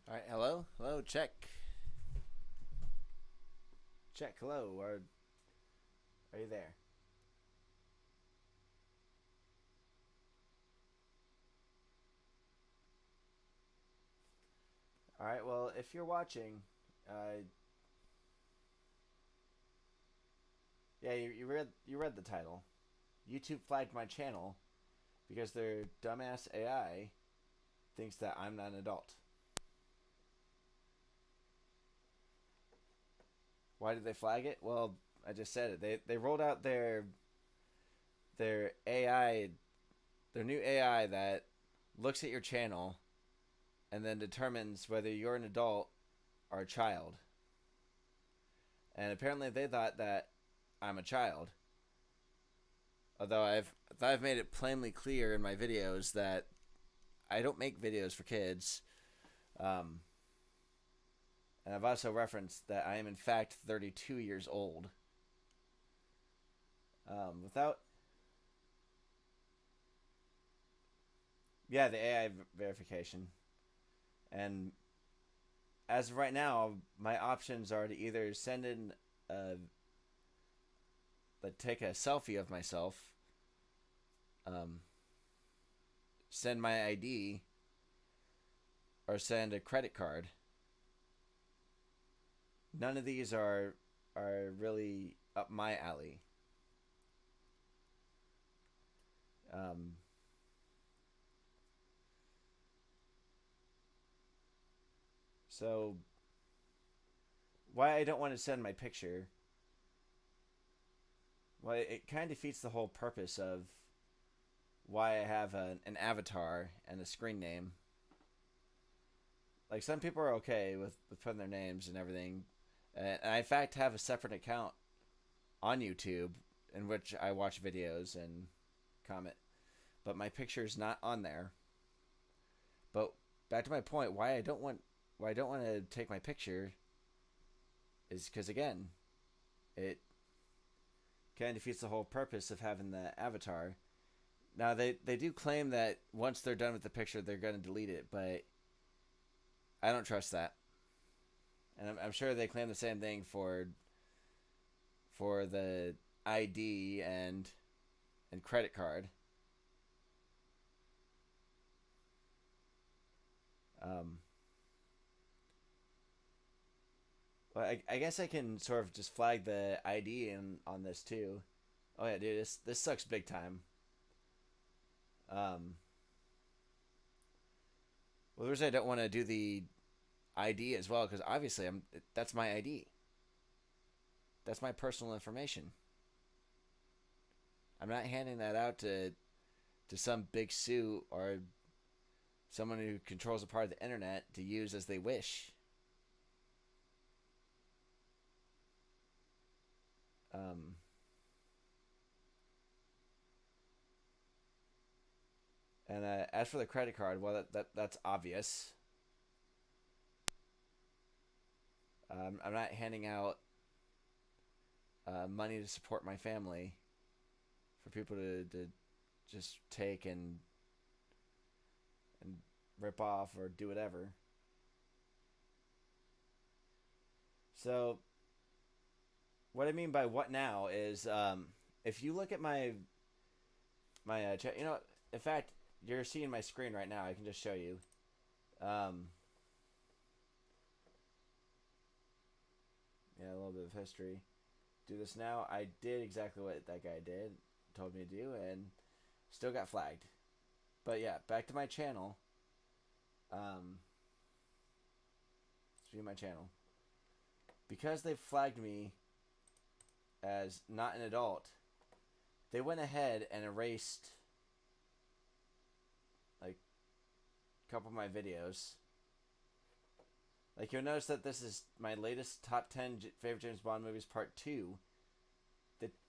All right, hello, hello, check, check, hello. Are you there? All right. Well, if you're watching, uh, yeah, you read the title. YouTube flagged my channel because their dumbass AI thinks that I'm not an adult. Why did they flag it? Well, I just said it. They rolled out their AI, their new AI that looks at your channel and then determines whether you're an adult or a child. And apparently they thought that I'm a child. Although I've made it plainly clear in my videos that I don't make videos for kids, um, and I've also referenced that I am in fact 32 years old. Without Yeah, the AI verification, and as of right now, my options are to either send in a take a selfie of myself, um, send my ID, or send a credit card. None of these are really up my alley. Um, so why I don't want to send my picture? Well, it kind of defeats the whole purpose of why I have an avatar and a screen name. Like some people are okay with putting their names and everything, and I in fact have a separate account on YouTube in which I watch videos and comment, but my picture is not on there. But back to my point, why I don't want to take my picture is because again, it kind of defeats the whole purpose of having the avatar. Now they do claim that once they're done with the picture, they're going to delete it, but I don't trust that. And I'm sure they claim the same thing for the ID and credit card. Um, well, I guess I can sort of just flag the ID in on this too. Oh yeah, dude, this sucks big time. Um, well, the reason I don't want to do the ID as well because obviously that's my ID. That's my personal information. I'm not handing that out to some big suit or someone who controls a part of the internet to use as they wish. Um, and as for the credit card, well, that's obvious. I'm not handing out money to support my family for people to just take and rip off or do whatever. So what I mean by what now is if you look at my chat, in fact, you're seeing my screen right now. I can just show you. Um, yeah, a little bit of history. Do this now. I did exactly what that guy did, told me to do, and still got flagged. But yeah, back to my channel. Um, let's view my channel. Because they flagged me as not an adult, they went ahead and erased like a couple of my videos. Like you'll notice that this is my latest top 10 favorite James Bond movies part 2.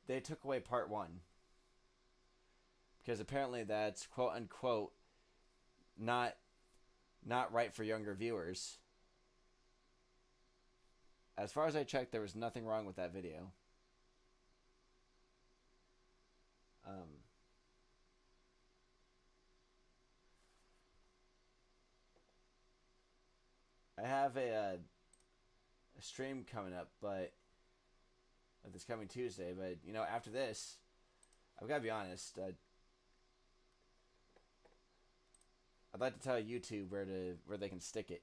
They took away part 1 because apparently that's quote unquote not not right for younger viewers. As far as I checked, there was nothing wrong with that video. Um, I have a stream coming up, but this coming Tuesday. But you know, after this, I've got to be honest. I'd like to tell YouTube where they can stick it.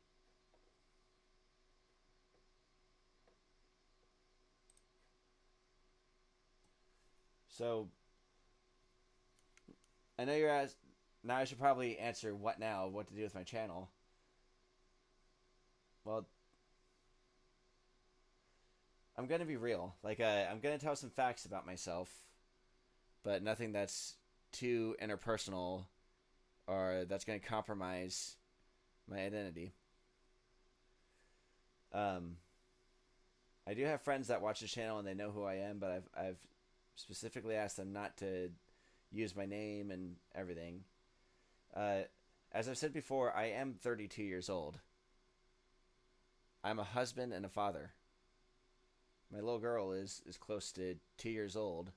So I know you're asked. Now I should probably answer what now, what to do with my channel. Well, I'm gonna be real. Like, I'm gonna tell some facts about myself, but nothing that's too interpersonal or that's gonna compromise my identity. Um, I do have friends that watch the channel and they know who I am, but I've specifically asked them not to use my name and everything. Uh, as I've said before, I am 32 years old. I'm a husband and a father. My little girl is close to 2 years old.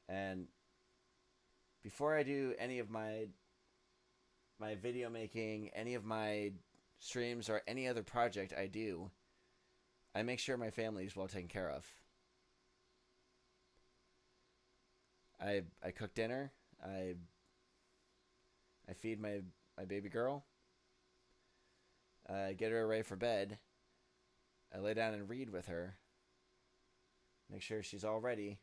And before I do any of my video making, any of my streams, or any other project I do, I make sure my family is well taken care of. I cook dinner. I feed my baby girl. I get her ready for bed. I lay down and read with her. Make sure she's all ready.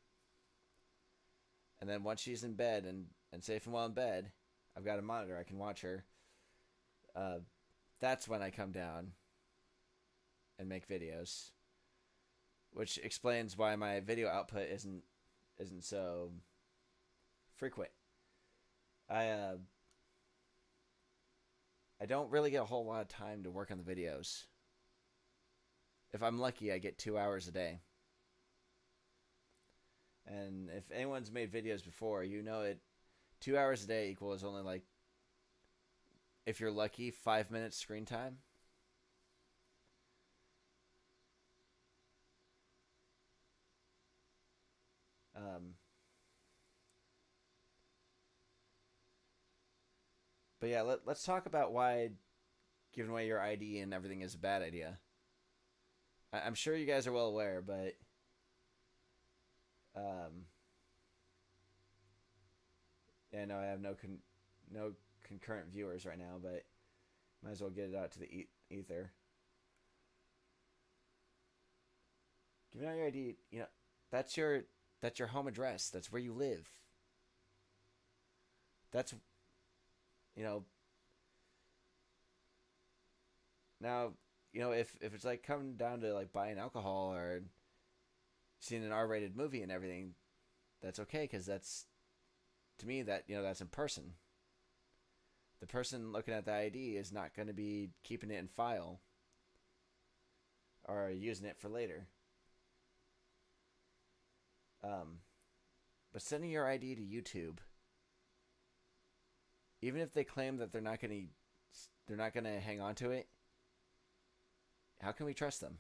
And then once she's in bed and safe and well in bed, I've got a monitor. I can watch her. That's when I come down and make videos, which explains why my video output isn't so frequent. I don't really get a whole lot of time to work on the videos. If I'm lucky, I get 2 hours a day. And if anyone's made videos before, you know it. 2 hours a day equals only, like, if you're lucky, 5 minutes screen time. But yeah, let's talk about why giving away your ID and everything is a bad idea. I'm sure you guys are well aware, but yeah, no, I have no concurrent viewers right now, but might as well get it out to the ether. Giving out your ID, you know, that's your home address. That's where you live. That's, you know. Now, you know, if it's like coming down to like buying alcohol or seeing an R-rated movie and everything, that's okay, because that's, to me, that, you know, that's in person. The person looking at the ID is not going to be keeping it in file or using it for later. But sending your ID to YouTube, even if they claim that they're not going to hang on to it, how can we trust them?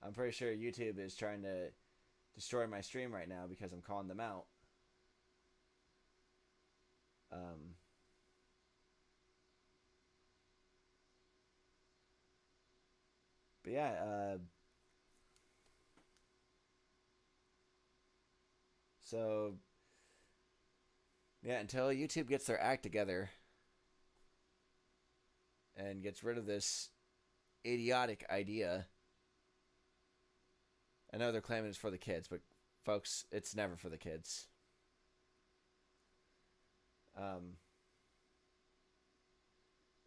I'm pretty sure YouTube is trying to destroy my stream right now because I'm calling them out. But yeah, so yeah, until YouTube gets their act together and gets rid of this idiotic idea. I know they're claiming it's for the kids, but folks, it's never for the kids.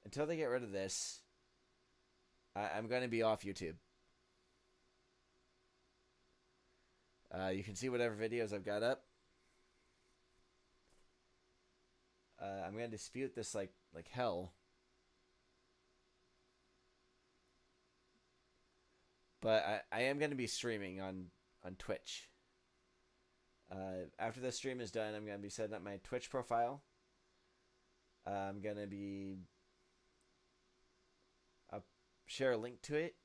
Until they get rid of this, I'm going to be off YouTube. You can see whatever videos I've got up. I'm going to dispute this like hell. But I am going to be streaming on Twitch. After this stream is done, I'm going to be setting up my Twitch profile. I'm going to be... I'll share a link to it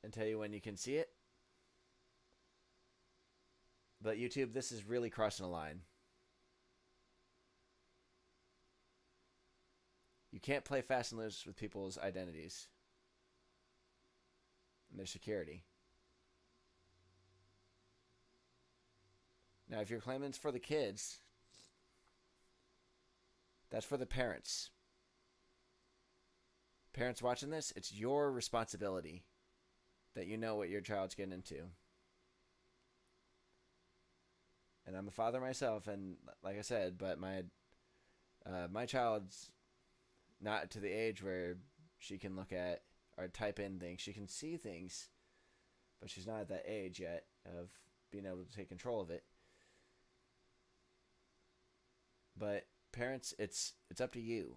and tell you when you can see it. But YouTube, this is really crossing a line. You can't play fast and loose with people's identities and their security. Now, if you're claiming it's for the kids, that's for the parents. Parents watching this, it's your responsibility that you know what your child's getting into. And I'm a father myself, and like I said, but my child's not to the age where she can look at or type in things. She can see things, but she's not at that age yet of being able to take control of it. But parents, it's up to you.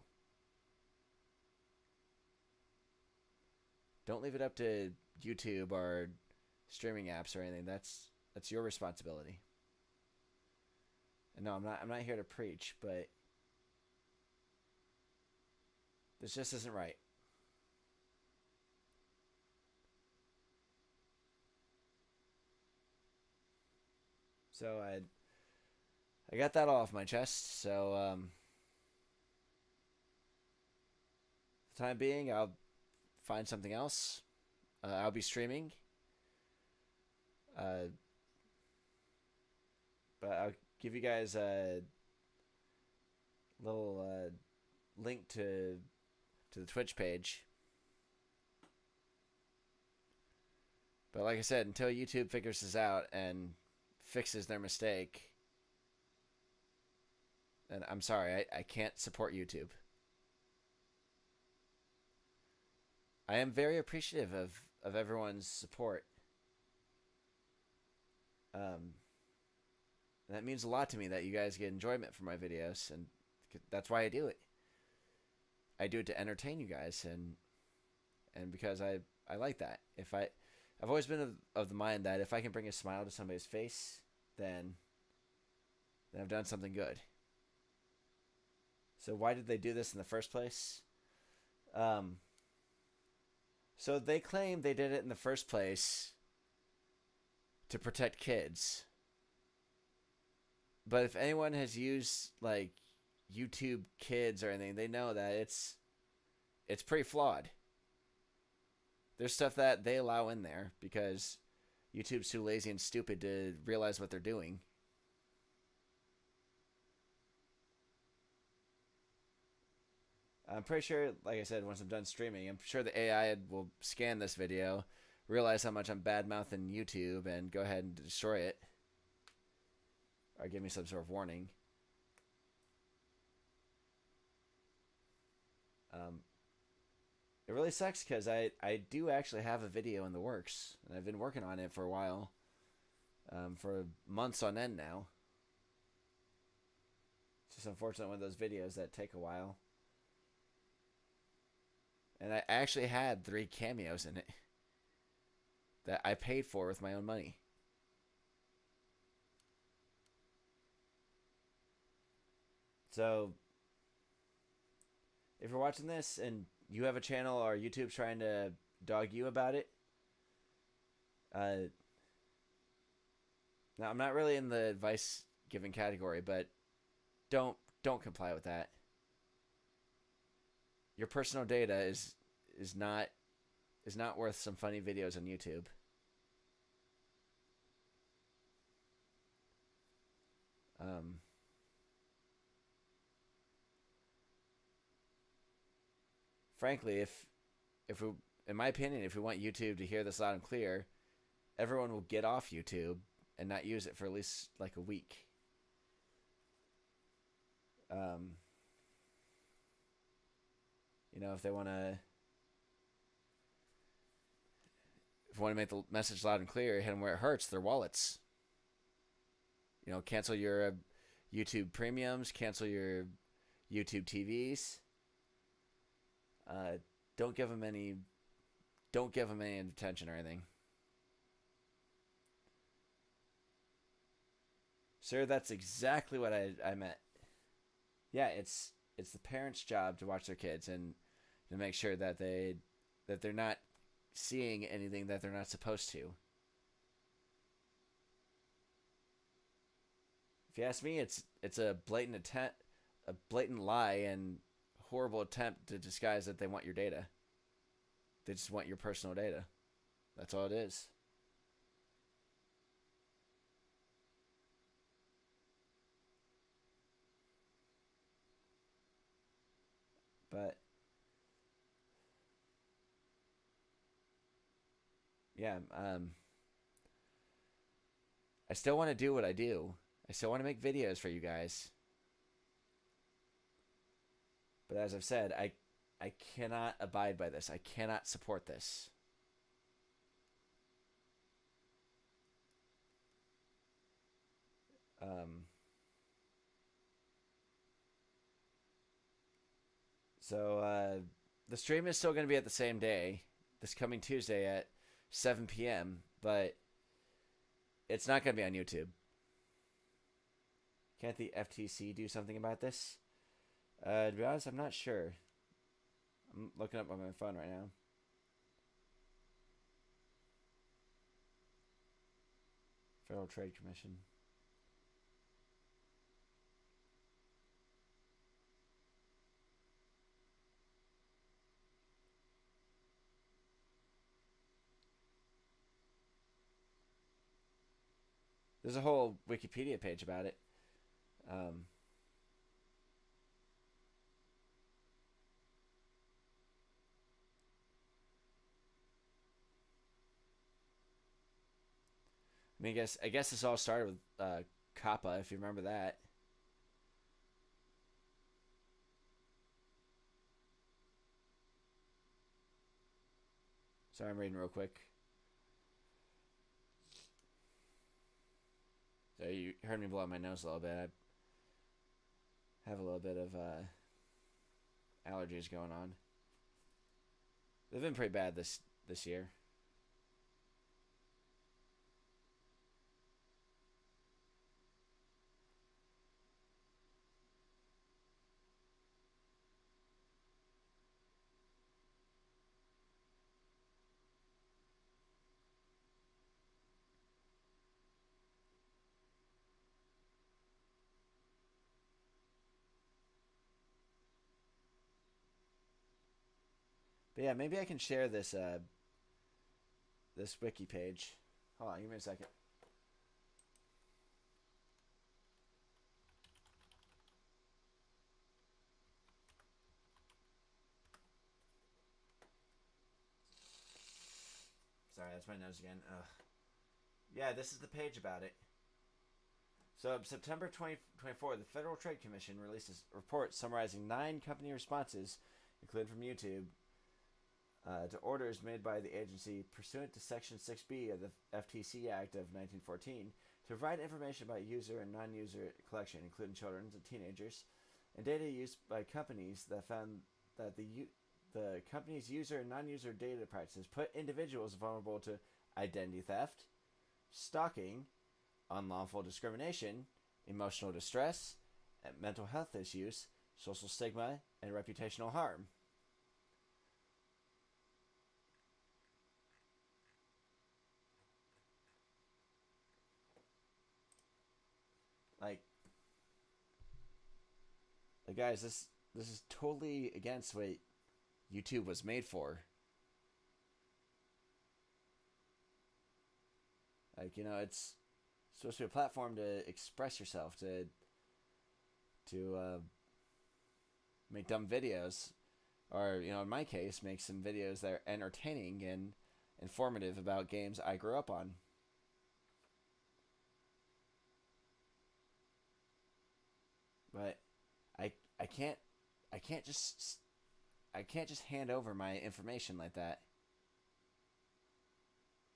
Don't leave it up to YouTube or streaming apps or anything. That's your responsibility. And no, I'm not here to preach, but this just isn't right. So I got that off my chest. So for the time being, I'll find something else. I'll be streaming. But I'll give you guys a little link to the Twitch page. But like I said, until YouTube figures this out and fixes their mistake, and I'm sorry, I can't support YouTube. I am very appreciative of everyone's support. That means a lot to me that you guys get enjoyment from my videos, and that's why I do it. I do it to entertain you guys, and because I like that. I've always been of the mind that if I can bring a smile to somebody's face, then I've done something good. So why did they do this in the first place? So they claim they did it in the first place to protect kids. But if anyone has used like YouTube Kids or anything, they know that it's pretty flawed. There's stuff that they allow in there because YouTube's too lazy and stupid to realize what they're doing. I'm pretty sure, like I said, once I'm done streaming, I'm sure the AI will scan this video, realize how much I'm bad-mouthing YouTube, and go ahead and destroy it. Or give me some sort of warning. It really sucks because I do actually have a video in the works, and I've been working on it for a while, for months on end now. It's just unfortunate one of those videos that take a while. And I actually had 3 cameos in it that I paid for with my own money. So, if you're watching this and you have a channel or YouTube's trying to dog you about it, now I'm not really in the advice giving category, but don't comply with that. Your personal data is not worth some funny videos on YouTube. Frankly, if we, in my opinion, if we want YouTube to hear this loud and clear, everyone will get off YouTube and not use it for at least like a week. You know, if they want to make the message loud and clear, hit them where it hurts, their wallets. You know, cancel your YouTube premiums, cancel your YouTube TVs. Don't give them any attention or anything. Sir, that's exactly what I meant. Yeah, it's the parents' job to watch their kids and to make sure that they're not seeing anything that they're not supposed to. If you ask me, it's a blatant attempt, a blatant lie, and horrible attempt to disguise that they want your data. They just want your personal data. That's all it is. But yeah, I still want to do what I do. I still want to make videos for you guys. But as I've said, I cannot abide by this. I cannot support this. Um, so the stream is still going to be at the same day, this coming Tuesday at 7 p.m., but it's not going to be on YouTube. Can't the FTC do something about this? To be honest, I'm not sure. I'm looking up on my phone right now. Federal Trade Commission. There's a whole Wikipedia page about it. I mean, I guess this all started with COPPA, if you remember that. Sorry, I'm reading real quick. So you heard me blow my nose a little bit. I have a little bit of allergies going on. They've been pretty bad this year. But yeah, maybe I can share this this wiki page. Hold on, give me a second. Sorry, that's my nose again. Ugh. Yeah, this is the page about it. So, September 2024, the Federal Trade Commission released a report summarizing 9 company responses, including from YouTube, to orders made by the agency pursuant to Section 6B of the FTC Act of 1914 to provide information about user and non-user collection, including children and teenagers, and data used by companies that found that the company's user and non-user data practices put individuals vulnerable to identity theft, stalking, unlawful discrimination, emotional distress, mental health issues, social stigma, and reputational harm. Like guys, this is totally against what YouTube was made for. Like, you know, it's supposed to be a platform to express yourself, to make dumb videos, or, you know, in my case, make some videos that are entertaining and informative about games I grew up on. But I can't just hand over my information like that.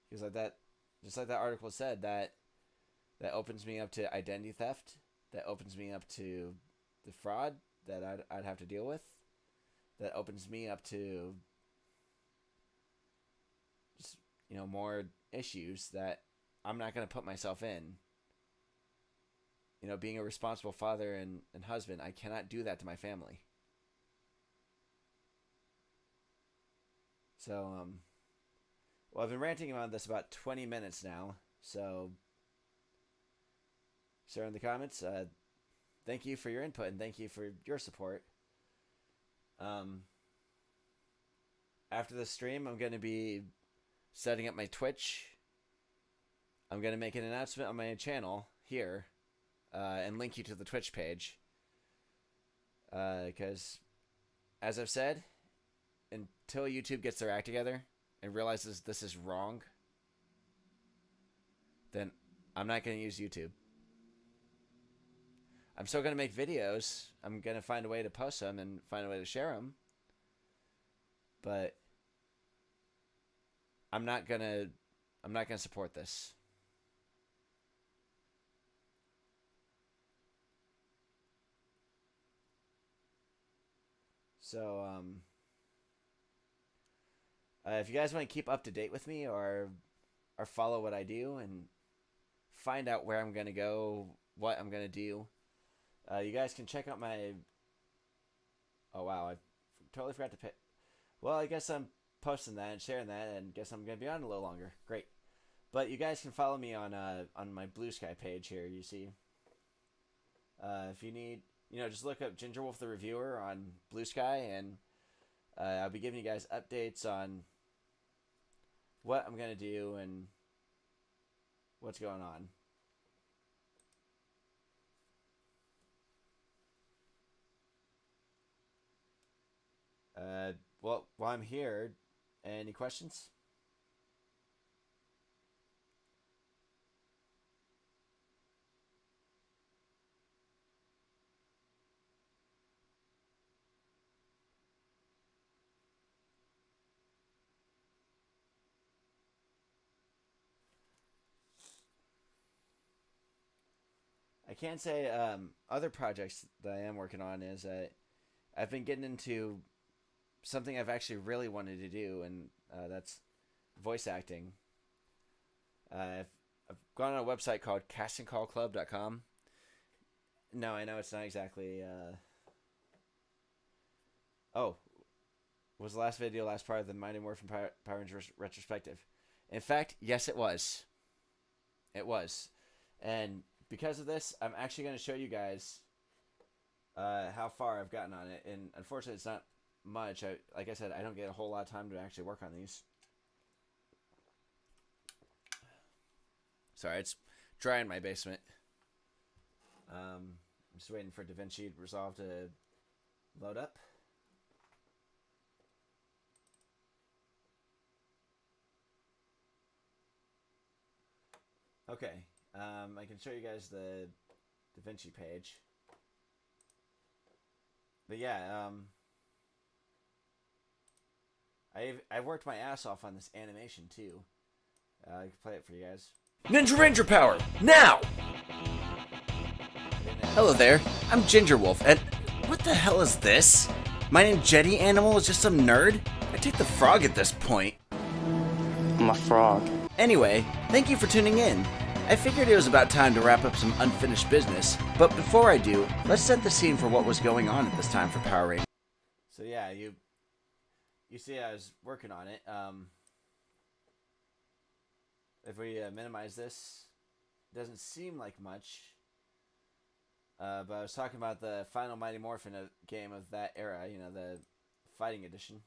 Because like that, just like that article said, that opens me up to identity theft. That opens me up to the fraud that I'd have to deal with. That opens me up to just, you know, more issues that I'm not going to put myself in. You know, being a responsible father and husband, I cannot do that to my family. So, well, I've been ranting about this about 20 minutes now. So, Sarah in the comments. Thank you for your input and thank you for your support. After the stream, I'm going to be setting up my Twitch. I'm going to make an announcement on my channel here and link you to the Twitch page. Because, as I've said, until YouTube gets their act together and realizes this is wrong, then I'm not going to use YouTube. I'm still going to make videos. I'm going to find a way to post them and find a way to share them. But I'm not going to support this. So, if you guys want to keep up to date with me or follow what I do and find out where I'm going to go, what I'm going to do, you guys can check out my... Oh, wow. I totally forgot to pay... Well, I guess I'm posting that and sharing that, and guess I'm going to be on a little longer. Great. But you guys can follow me on my Blue Sky page here, you see. If you need... just look up Ginger Wolf the Reviewer on Blue Sky, and I'll be giving you guys updates on what I'm going to do and what's going on. Well, while I'm here, any questions? I can say other projects that I am working on is I've been getting into something I've actually really wanted to do, and that's voice acting. I've gone on a website called castingcallclub.com. No, I know it's not exactly... Oh, was the last video last part of the Mighty Morphin Power Rangers retrospective? In fact, yes, it was. It was. And because of this, I'm actually going to show you guys how far I've gotten on it. And unfortunately, it's not much. Like I said, I don't get a whole lot of time to actually work on these. Sorry, it's dry in my basement. I'm just waiting for DaVinci Resolve to load up. Okay, I can show you guys the DaVinci page. But yeah, I've worked my ass off on this animation too. I can play it for you guys. Ninja Ranger power now! Hello there, I'm Ginger Wolf, and what the hell is this? My name Jetty Animal is just some nerd? I take the frog at this point. I'm a frog. Anyway, thank you for tuning in. I figured it was about time to wrap up some unfinished business, but before I do, let's set the scene for what was going on at this time for Power Rangers. So yeah, you see I was working on it. If we minimize this, it doesn't seem like much. But I was talking about the final Mighty Morphin game of that era, the fighting edition.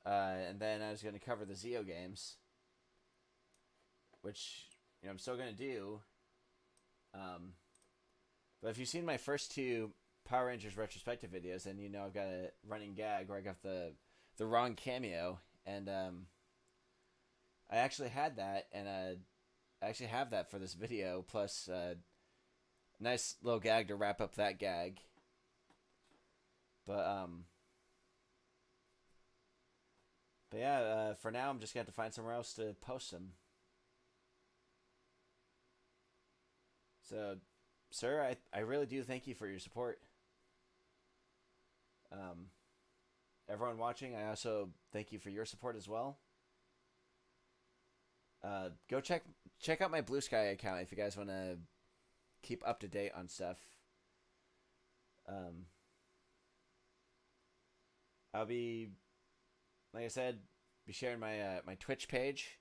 And then I was going to cover the Zeo games, which I'm still going to do. But if you've seen my first two Power Rangers retrospective videos, then I've got a running gag where I got the wrong cameo, and I actually had that, and I actually have that for this video, plus a nice little gag to wrap up that gag. But yeah, for now I'm just going to have to find somewhere else to post them. So, sir, I really do thank you for your support. Everyone watching, I also thank you for your support as well. Go check out my Blue Sky account if you guys want to keep up to date on stuff. I'll be, like I said, be sharing my my Twitch page.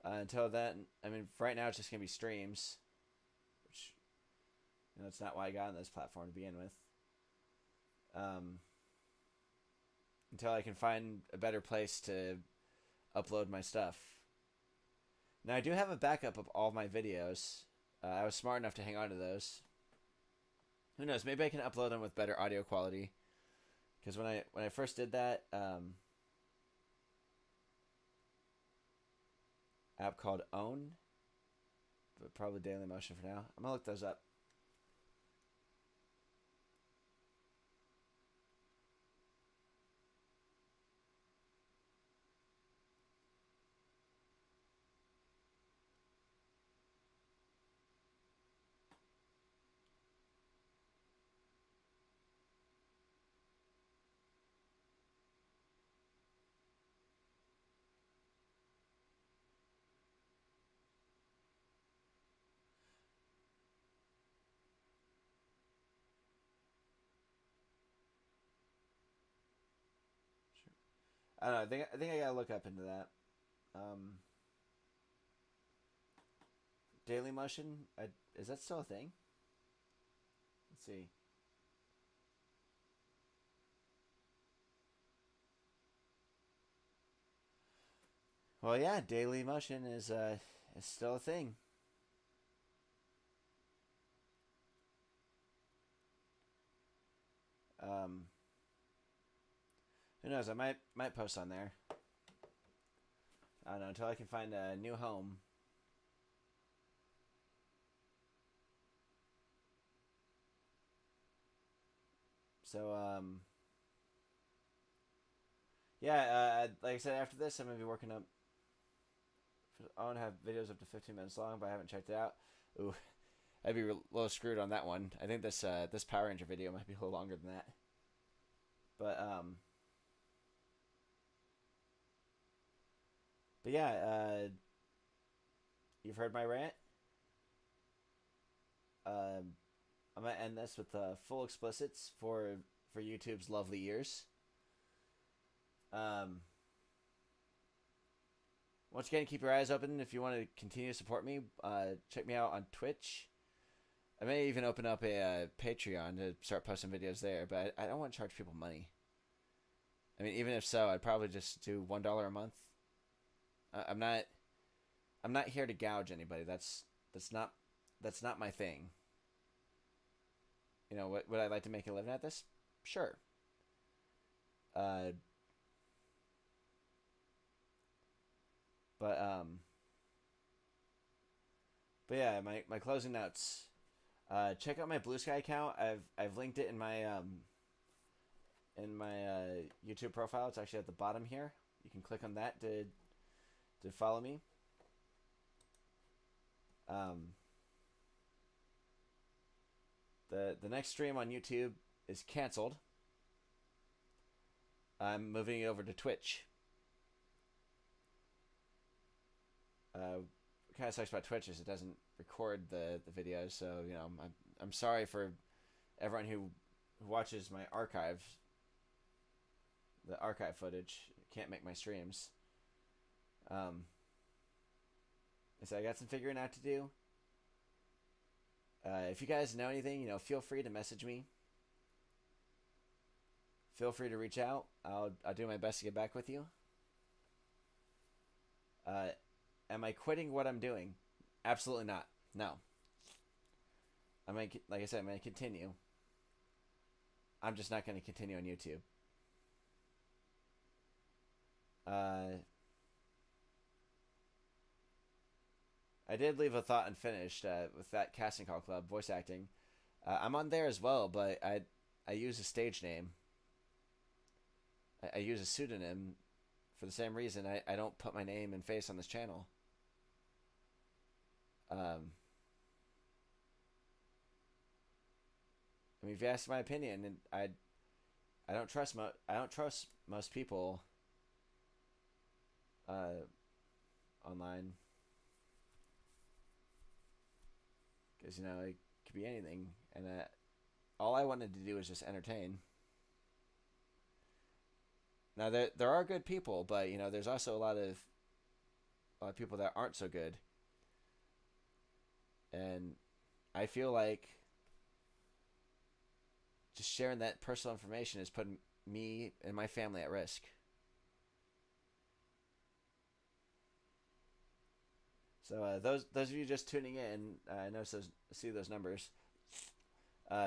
Until then, right now it's just gonna be streams. It's not why I got on this platform to begin with. Until I can find a better place to upload my stuff. Now, I do have a backup of all my videos. I was smart enough to hang on to those. Who knows? Maybe I can upload them with better audio quality. Because when I first did that app called Own, but probably Dailymotion for now. I'm gonna look those up. I don't know. I think I gotta look up into that. Dailymotion, is that still a thing? Let's see. Well, yeah, Dailymotion is still a thing. Who knows? I might post on there. I don't know, until I can find a new home. So yeah, like I said, after this I'm gonna be working up. I want to have videos up to 15 minutes long, but I haven't checked it out. Ooh, I'd be a little screwed on that one. I think this this Power Ranger video might be a little longer than that. But yeah, you've heard my rant. I'm gonna end this with full explicits for YouTube's lovely ears. Once again, keep your eyes open if you want to continue to support me. Check me out on Twitch. I may even open up a Patreon to start posting videos there, but I don't want to charge people money. I mean, even if so, I'd probably just do $1 a month. I'm not here to gouge anybody. That's not my thing. You know, would I like to make a living at this? Sure. But yeah, my closing notes. Check out my Blue Sky account. I've linked it in my YouTube profile. It's actually at the bottom here. You can click on that to follow me. The next stream on YouTube is canceled. I'm moving it over to Twitch. Kind of sucks about Twitch is it doesn't record the videos, so you know I'm sorry for everyone who watches my archive. The archive footage can't make my streams. So I got some figuring out to do. If you guys know anything, you know, feel free to message me. Feel free to reach out. I'll do my best to get back with you. Am I quitting what I'm doing? Absolutely not. No. Like I said, I'm going to continue. I'm just not going to continue on YouTube. I did leave a thought unfinished with that casting call club, voice acting. I'm on there as well, but I use a stage name. I use a pseudonym for the same reason I don't put my name and face on this channel. I mean, if you ask my opinion, and I don't trust most people online, because you know it could be anything, and all I wanted to do was just entertain. Now there are good people, but you know there's also a lot of people that aren't so good, and I feel like just sharing that personal information is putting me and my family at risk. So those of you just tuning in, I notice see those numbers.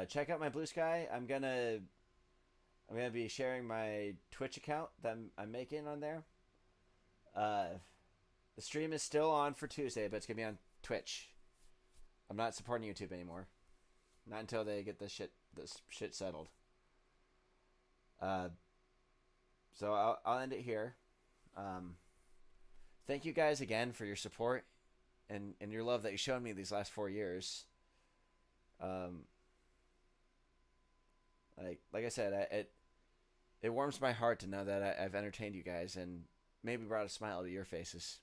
Check out my Blue Sky. I'm gonna be sharing my Twitch account that I'm making on there. The stream is still on for Tuesday, but it's gonna be on Twitch. I'm not supporting YouTube anymore, not until they get this shit settled. So I'll end it here. Thank you guys again for your support and your love that you showed me these last 4 years. Like I said, it warms my heart to know that I've entertained you guys and maybe brought a smile to your faces.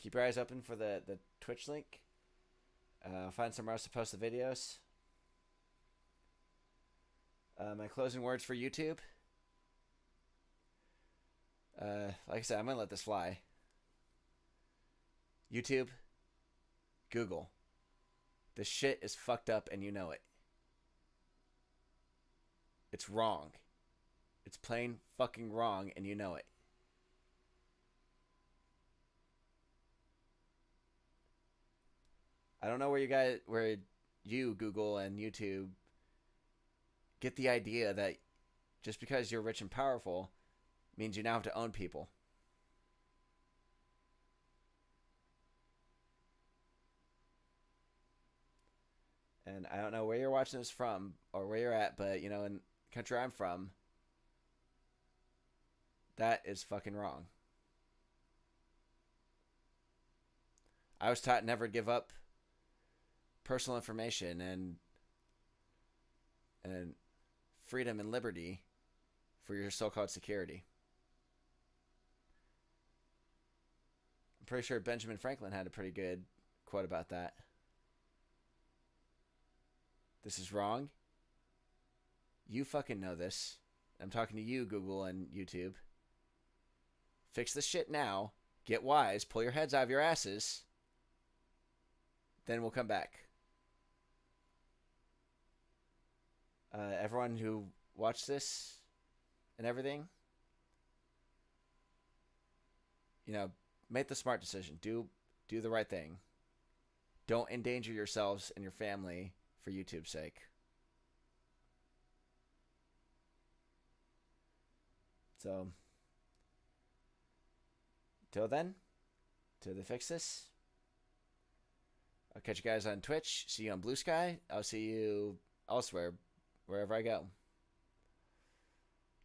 Keep your eyes open for the Twitch link. I'll find somewhere else to post the videos. My closing words for YouTube. Like I said, I'm gonna let this fly. YouTube, Google. This shit is fucked up and you know it. It's wrong. It's plain fucking wrong and you know it. I don't know where you Google and YouTube get the idea that just because you're rich and powerful means you now have to own people. And I don't know where you're watching this from or where you're at, but in the country I'm from, that is fucking wrong. I was taught never to give up personal information and freedom and liberty for your so-called security. I'm pretty sure Benjamin Franklin had a pretty good quote about that. This is wrong. You fucking know this. I'm talking to you, Google and YouTube. Fix this shit now. Get wise. Pull your heads out of your asses. Then we'll come back. Everyone who watched this and everything, make the smart decision. Do the right thing. Don't endanger yourselves and your family for YouTube's sake. So, till then, till they fix this, I'll catch you guys on Twitch. See you on Blue Sky. I'll see you elsewhere, wherever I go.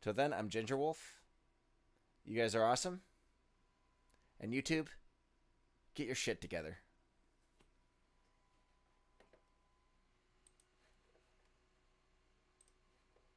Till then, I'm Ginger Wolf. You guys are awesome. And YouTube, get your shit together.